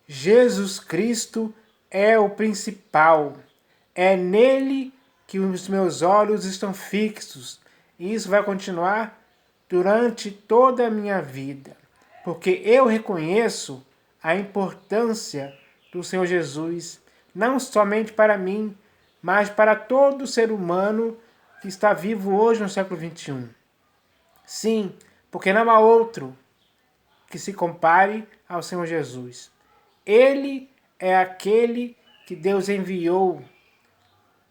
Jesus Cristo é o principal. É nele que os meus olhos estão fixos. E isso vai continuar durante toda a minha vida. Porque eu reconheço a importância do Senhor Jesus, não somente para mim, mas para todo ser humano que está vivo hoje no século XXI. Sim, porque não há outro que se compare ao Senhor Jesus. Ele é aquele que Deus enviou,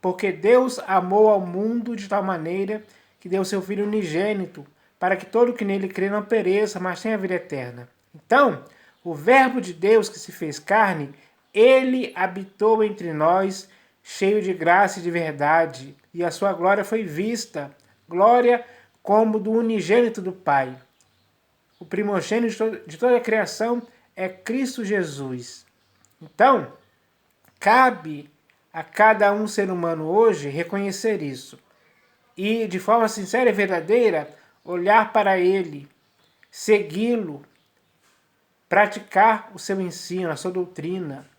porque Deus amou ao mundo de tal maneira que deu seu Filho unigênito, para que todo que nele crê não pereça, mas tenha vida eterna. Então, o Verbo de Deus que se fez carne, ele habitou entre nós, cheio de graça e de verdade, e a sua glória foi vista, glória como do unigênito do Pai. O primogênito de toda a criação é Cristo Jesus. Então, cabe a cada um ser humano hoje reconhecer isso e, de forma sincera e verdadeira, olhar para ele, segui-lo, praticar o seu ensino, a sua doutrina,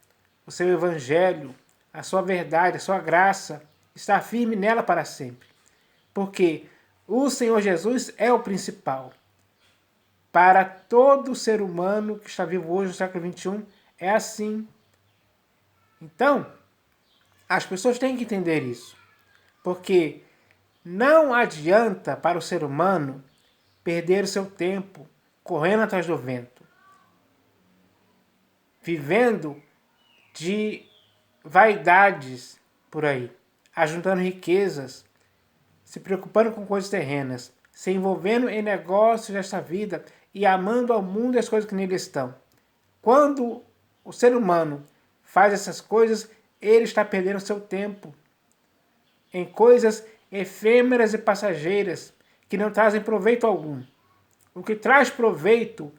o seu evangelho, a sua verdade, a sua graça, estar firme nela para sempre. Porque o Senhor Jesus é o principal. Para todo ser humano que está vivo hoje no século XXI, é assim. Então, as pessoas têm que entender isso. Porque não adianta para o ser humano perder o seu tempo correndo atrás do vento, vivendo de vaidades por aí, ajuntando riquezas, se preocupando com coisas terrenas, se envolvendo em negócios desta vida e amando ao mundo e as coisas que nele estão. Quando o ser humano faz essas coisas, ele está perdendo seu tempo em coisas efêmeras e passageiras que não trazem proveito algum. O que traz proveito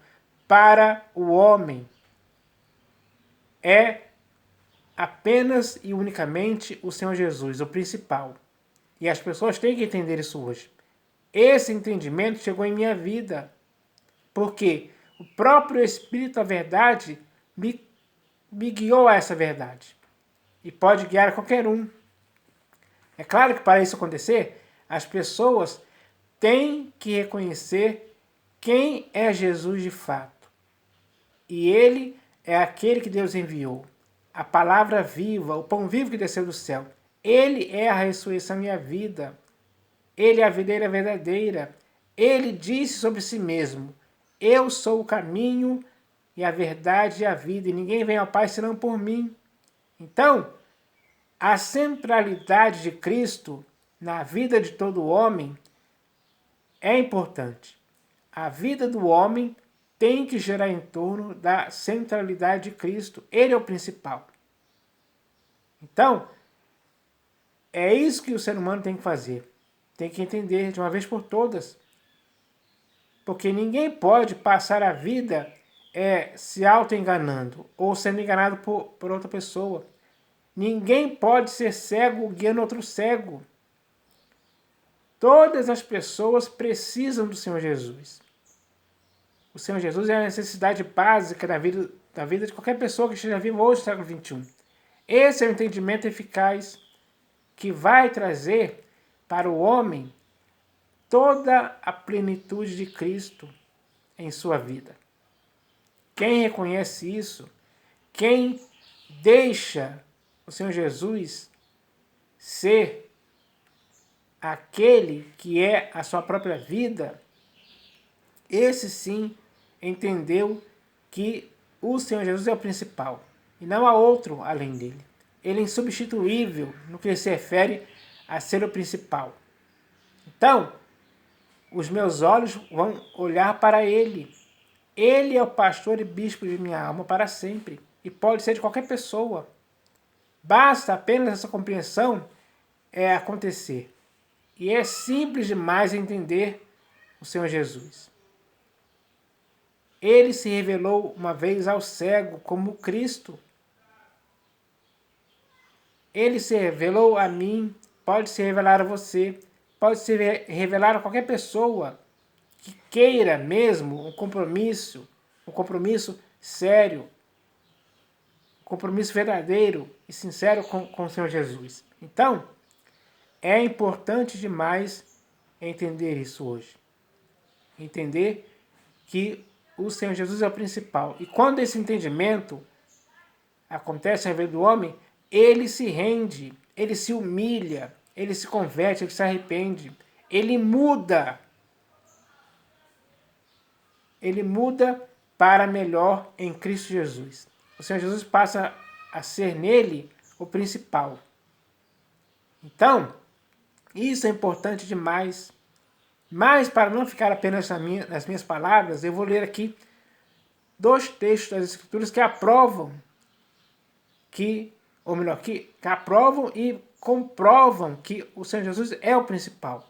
para o homem é apenas e unicamente o Senhor Jesus, o principal. E as pessoas têm que entender isso hoje. Esse entendimento chegou em minha vida, porque o próprio Espírito da Verdade me guiou a essa verdade. E pode guiar a qualquer um. É claro que para isso acontecer, as pessoas têm que reconhecer quem é Jesus de fato. E ele é aquele que Deus enviou. A palavra viva, o pão vivo que desceu do céu. Ele é a ressurreição e a vida. Ele é a videira verdadeira. Ele disse sobre si mesmo: eu sou o caminho e a verdade e a vida, e ninguém vem ao Pai senão por mim. Então, a centralidade de Cristo na vida de todo homem é importante. A vida do homem tem que girar em torno da centralidade de Cristo. Ele é o principal. Então, é isso que o ser humano tem que fazer. Tem que entender de uma vez por todas. Porque ninguém pode passar a vida se auto-enganando ou sendo enganado por outra pessoa. Ninguém pode ser cego guiando outro cego. Todas as pessoas precisam do Senhor Jesus. O Senhor Jesus é a necessidade básica da vida de qualquer pessoa que esteja viva hoje no século XXI. Esse é o entendimento eficaz que vai trazer para o homem toda a plenitude de Cristo em sua vida. Quem reconhece isso, quem deixa o Senhor Jesus ser aquele que é a sua própria vida, esse sim entendeu que o Senhor Jesus é o principal e não há outro além dele. Ele é insubstituível no que se refere a ser o principal. Então, os meus olhos vão olhar para ele. Ele é o pastor e bispo de minha alma para sempre e pode ser de qualquer pessoa. Basta apenas essa compreensão acontecer. E é simples demais entender o Senhor Jesus. Ele se revelou uma vez ao cego como Cristo. Ele se revelou a mim, pode se revelar a você, pode se revelar a qualquer pessoa que queira mesmo um compromisso sério, compromisso verdadeiro e sincero com o Senhor Jesus. Então, é importante demais entender isso hoje. Entender que o Senhor Jesus é o principal. E quando esse entendimento acontece na vida do homem, ele se rende, ele se humilha, ele se converte, ele se arrepende, ele muda. Ele muda para melhor em Cristo Jesus. O Senhor Jesus passa a ser nele o principal. Então, isso é importante demais. Mas, para não ficar apenas nas minhas palavras, eu vou ler aqui 2 textos das Escrituras que aprovam que aprovam e comprovam que o Senhor Jesus é o principal.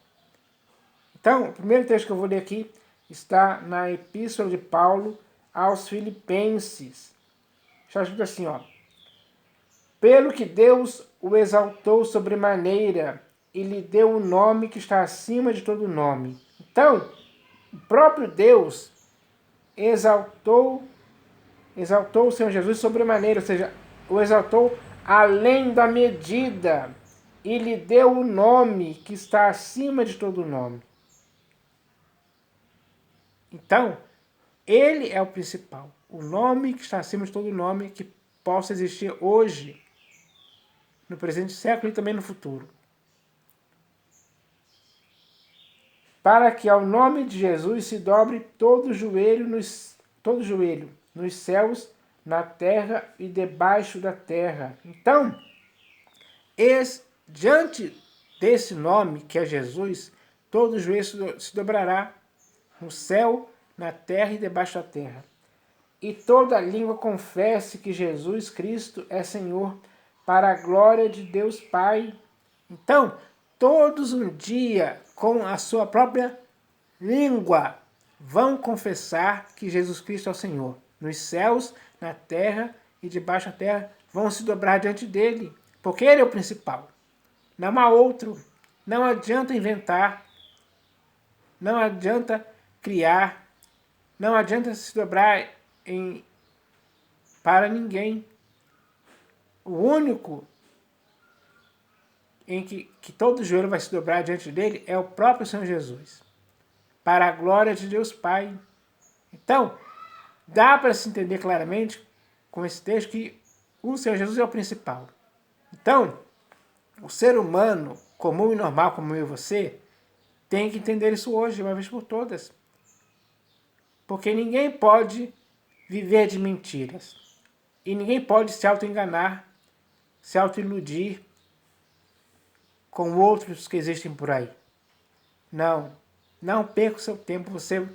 Então, o primeiro texto que eu vou ler aqui está na Epístola de Paulo aos Filipenses. Está escrito assim, ó. Pelo que Deus o exaltou sobremaneira e lhe deu o nome que está acima de todo nome. Então, o próprio Deus exaltou o Senhor Jesus sobremaneira, ou seja, o exaltou além da medida e lhe deu o nome que está acima de todo nome. Então, ele é o principal, o nome que está acima de todo nome que possa existir hoje, no presente século e também no futuro. Para que ao nome de Jesus se dobre todo joelho nos céus, na terra e debaixo da terra. Então, diante desse nome que é Jesus, todo joelho se dobrará no céu, na terra e debaixo da terra. E toda língua confesse que Jesus Cristo é Senhor, para a glória de Deus Pai. Então, todos um dia, com a sua própria língua, vão confessar que Jesus Cristo é o Senhor. Nos céus, na terra e debaixo da terra, vão se dobrar diante dele, porque ele é o principal. Não há outro. Não adianta inventar, não adianta criar, não adianta se dobrar para ninguém. O único em que todo joelho vai se dobrar diante dele é o próprio Senhor Jesus, para a glória de Deus Pai. Então, dá para se entender claramente com esse texto que o Senhor Jesus é o principal. Então, o ser humano comum e normal como eu e você tem que entender isso hoje, uma vez por todas. Porque ninguém pode viver de mentiras. E ninguém pode se auto-enganar, se auto-iludir com outros que existem por aí. Não perca o seu tempo. Você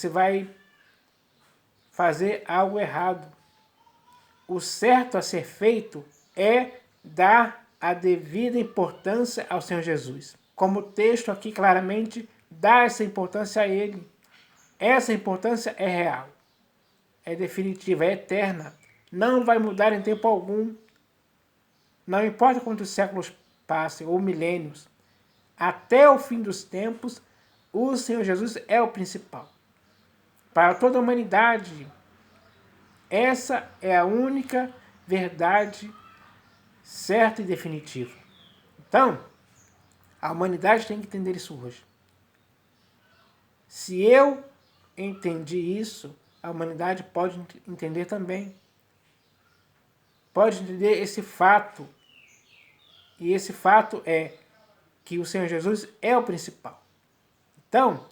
vai fazer algo errado. O certo a ser feito é dar a devida importância ao Senhor Jesus. Como o texto aqui claramente dá essa importância a Ele. Essa importância é real, é definitiva, é eterna. Não vai mudar em tempo algum. Não importa quantos séculos passem ou milênios. Até o fim dos tempos, o Senhor Jesus é o principal. Para toda a humanidade, essa é a única verdade certa e definitiva. Então, a humanidade tem que entender isso hoje. Se eu entendi isso, a humanidade pode entender também. Pode entender esse fato. E esse fato é que o Senhor Jesus é o principal. Então,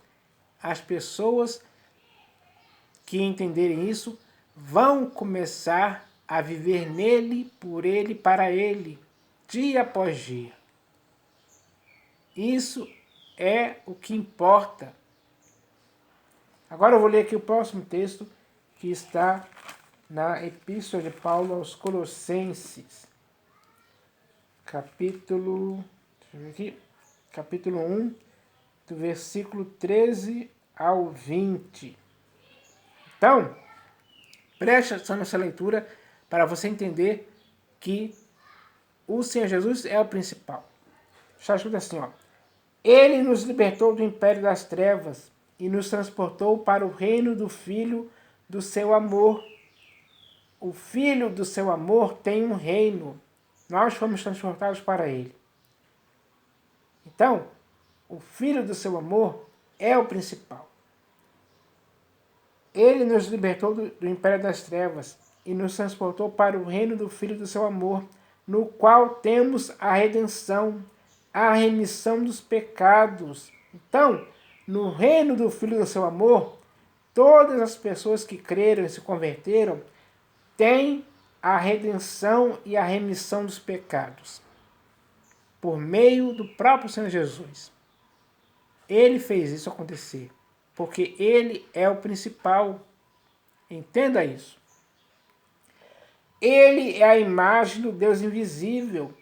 as pessoas que entenderem isso vão começar a viver nele, por ele, para ele, dia após dia. Isso é o que importa. Agora eu vou ler aqui o próximo texto que está na Epístola de Paulo aos Colossenses, capítulo 1, do versículo 13 ao 20. Então, preste atenção nessa leitura para você entender que o Senhor Jesus é o principal. Está escrito assim, ó. Ele nos libertou do império das trevas e nos transportou para o reino do Filho do seu amor, o Filho do seu amor tem um reino. Nós fomos transportados para ele. Então, o Filho do seu amor é o principal. Ele nos libertou do império das trevas e nos transportou para o reino do Filho do seu amor, no qual temos a redenção, a remissão dos pecados. Então, no reino do Filho do seu amor, todas as pessoas que creram e se converteram têm a redenção e a remissão dos pecados, por meio do próprio Senhor Jesus. Ele fez isso acontecer, porque ele é o principal. Entenda isso. Ele é a imagem do Deus invisível.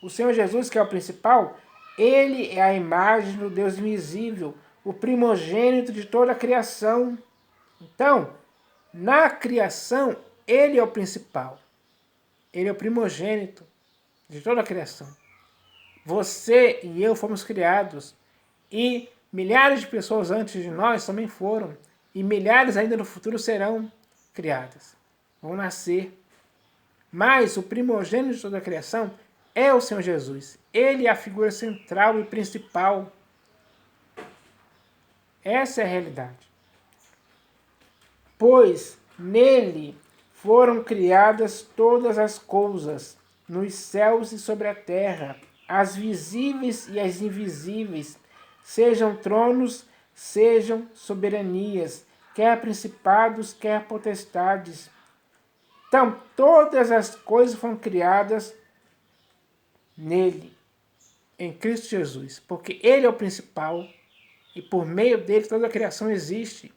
O Senhor Jesus, que é o principal, ele é a imagem do Deus invisível, o primogênito de toda a criação. Então, na criação, ele é o principal. Ele é o primogênito de toda a criação. Você e eu fomos criados. E milhares de pessoas antes de nós também foram. E milhares ainda no futuro serão criadas. Vão nascer. Mas o primogênito de toda a criação é o Senhor Jesus. Ele é a figura central e principal. Essa é a realidade. Pois nele foram criadas todas as coisas, nos céus e sobre a terra, as visíveis e as invisíveis, sejam tronos, sejam soberanias, quer principados, quer potestades. Então, todas as coisas foram criadas nele, em Cristo Jesus, porque ele é o principal e por meio dele toda a criação existe.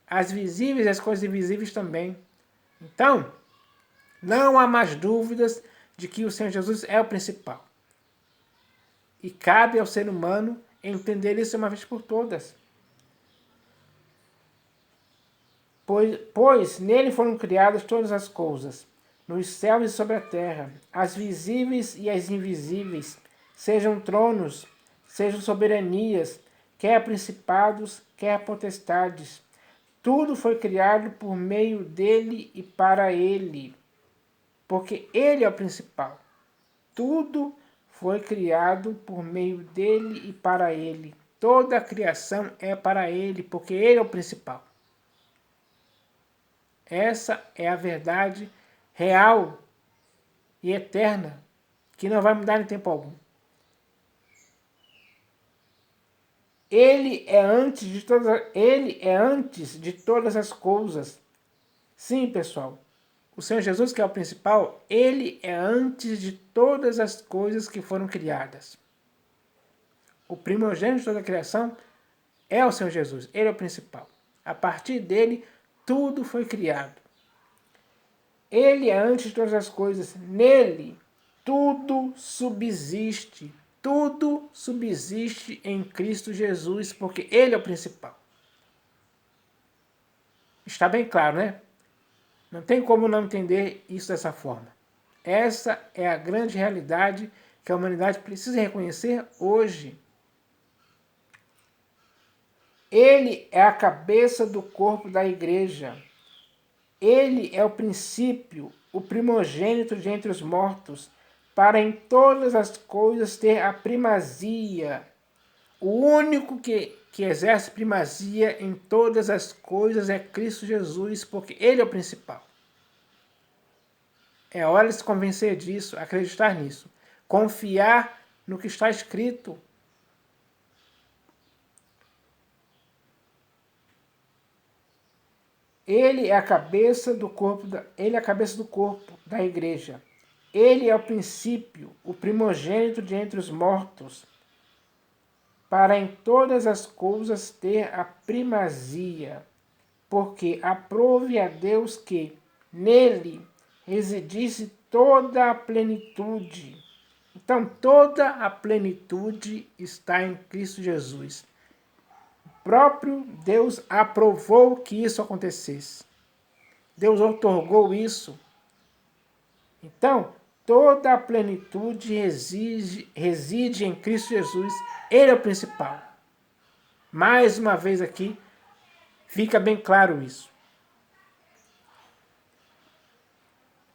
As visíveis e as coisas invisíveis também. Então, não há mais dúvidas de que o Senhor Jesus é o principal. E cabe ao ser humano entender isso uma vez por todas. Pois nele foram criadas todas as coisas, nos céus e sobre a terra, as visíveis e as invisíveis, sejam tronos, sejam soberanias, quer principados, quer potestades. Tudo foi criado por meio dele e para ele, porque ele é o principal. Tudo foi criado por meio dele e para ele. Toda a criação é para ele, porque ele é o principal. Essa é a verdade real e eterna, que não vai mudar em tempo algum. Ele é antes de todas as coisas. Sim, pessoal. O Senhor Jesus, que é o principal, ele é antes de todas as coisas que foram criadas. O primogênito de toda a criação é o Senhor Jesus. Ele é o principal. A partir dele, tudo foi criado. Ele é antes de todas as coisas. Nele, tudo subsiste. Tudo subsiste em Cristo Jesus, porque ele é o principal. Está bem claro, né? Não tem como não entender isso dessa forma. Essa é a grande realidade que a humanidade precisa reconhecer hoje. Ele é a cabeça do corpo da igreja. Ele é o princípio, o primogênito de entre os mortos, para em todas as coisas ter a primazia. O único que exerce primazia em todas as coisas é Cristo Jesus, porque ele é o principal. É hora de se convencer disso, acreditar nisso. Confiar no que está escrito. Ele é a cabeça do corpo da igreja. Ele é o princípio, o primogênito de entre os mortos, para em todas as coisas ter a primazia, porque aprove a Deus que nele residisse toda a plenitude. Então, toda a plenitude está em Cristo Jesus. O próprio Deus aprovou que isso acontecesse. Deus outorgou isso. Então, toda a plenitude reside em Cristo Jesus. Ele é o principal. Mais uma vez aqui, fica bem claro isso.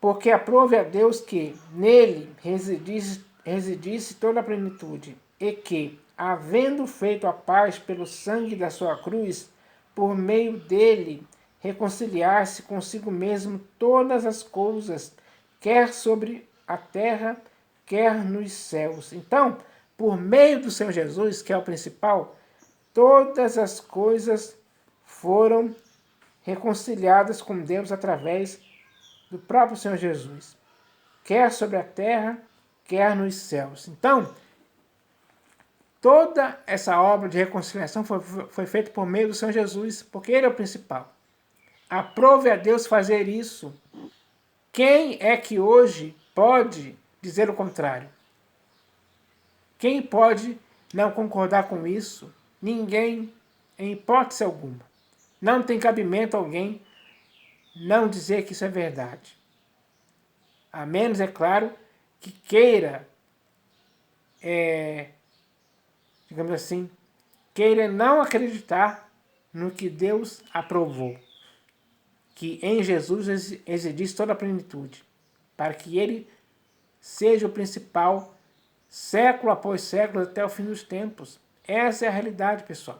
porque aprove a Deus que nele residisse toda a plenitude, e que, havendo feito a paz pelo sangue da sua cruz, por meio dele reconciliasse consigo mesmo todas as coisas, quer sobre a terra, quer nos céus. Então, por meio do Senhor Jesus, que é o principal, todas as coisas foram reconciliadas com Deus através do próprio Senhor Jesus, quer sobre a terra, quer nos céus. Então, toda essa obra de reconciliação foi feita por meio do Senhor Jesus, porque Ele é o principal. Aprove a Deus fazer isso. Quem é que hoje pode dizer o contrário? Quem pode não concordar com isso? Ninguém, em hipótese alguma. Não tem cabimento alguém não dizer que isso é verdade. A menos, é claro, que queira, digamos assim, queira não acreditar no que Deus aprovou. Que em Jesus existe toda a plenitude, para que Ele seja o principal, século após século, até o fim dos tempos. Essa é a realidade, pessoal.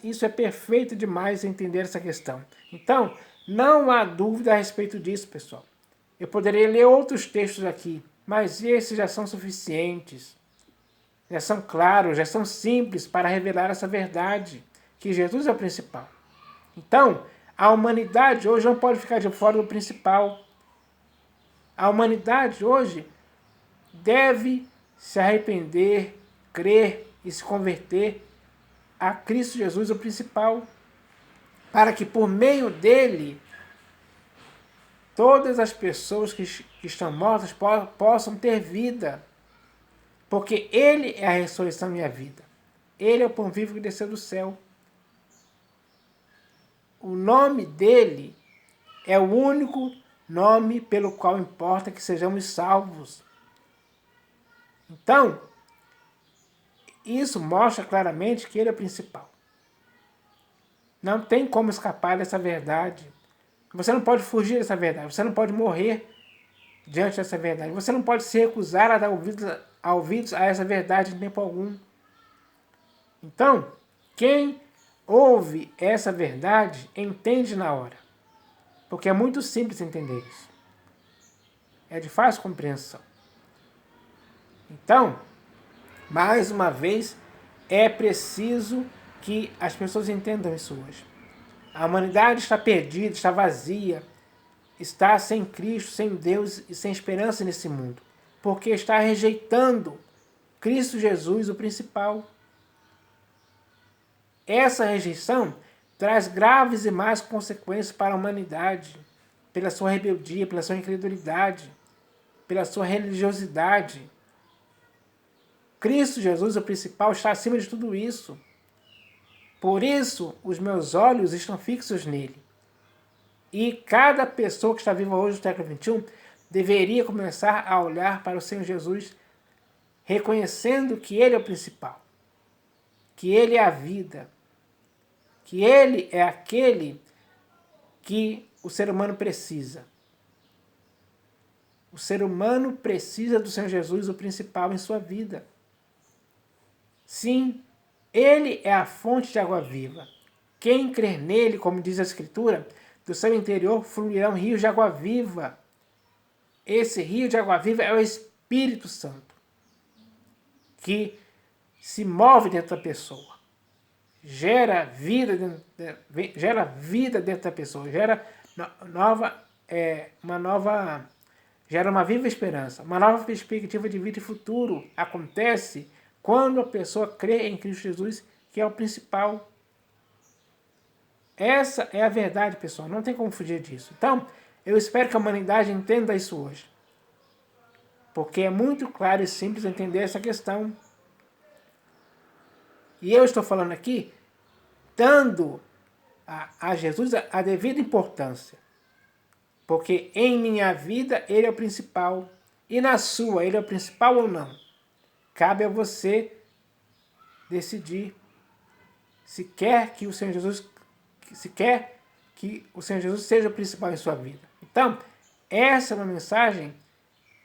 Isso é perfeito demais entender essa questão. Então, não há dúvida a respeito disso, pessoal. Eu poderia ler outros textos aqui, mas esses já são suficientes. Já são claros, já são simples para revelar essa verdade, que Jesus é o principal. Então, a humanidade hoje não pode ficar de fora do principal. A humanidade hoje deve se arrepender, crer e se converter a Cristo Jesus, o principal, para que por meio dele todas as pessoas que estão mortas possam ter vida, porque Ele é a ressurreição e a vida. Ele é o pão vivo que desceu do céu. O nome dele é o único nome pelo qual importa que sejamos salvos. Então, isso mostra claramente que ele é o principal. Não tem como escapar dessa verdade. Você não pode fugir dessa verdade. Você não pode morrer diante dessa verdade. Você não pode se recusar a dar ouvidos a essa verdade em tempo algum. Então, quem ouve essa verdade entende na hora. Porque é muito simples entender isso. É de fácil compreensão. Então, mais uma vez, é preciso que as pessoas entendam isso hoje. A humanidade está perdida, está vazia, está sem Cristo, sem Deus e sem esperança nesse mundo, porque está rejeitando Cristo Jesus, o principal. Essa rejeição traz graves e más consequências para a humanidade, pela sua rebeldia, pela sua incredulidade, pela sua religiosidade. Cristo Jesus, o principal, está acima de tudo isso. Por isso, os meus olhos estão fixos nele. E cada pessoa que está viva hoje no século XXI deveria começar a olhar para o Senhor Jesus, reconhecendo que Ele é o principal, que Ele é a vida, que Ele é aquele que o ser humano precisa. O ser humano precisa do Senhor Jesus, o principal em sua vida. Sim, Ele é a fonte de água viva. Quem crer nele, como diz a Escritura, do seu interior fluirão rios de água viva. Esse rio de água viva é o Espírito Santo, que se move dentro da pessoa, gera vida dentro da pessoa, gera uma viva esperança, uma nova perspectiva de vida e futuro. Acontece quando a pessoa crê em Cristo Jesus, que é o principal. Essa é a verdade, pessoal. Não tem como fugir disso. Então, eu espero que a humanidade entenda isso hoje. Porque é muito claro e simples entender essa questão. E eu estou falando aqui, dando a Jesus a devida importância. Porque em minha vida, Ele é o principal. E na sua, Ele é o principal ou não? Cabe a você decidir se quer que o Senhor Jesus seja o principal em sua vida. Então, Essa é uma mensagem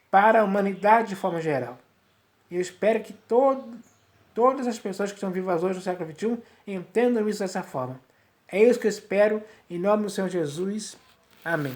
para a humanidade de forma geral. E eu espero que todas as pessoas que estão vivas hoje no século XXI entendam isso dessa forma. É isso que eu espero, em nome do Senhor Jesus. Amém.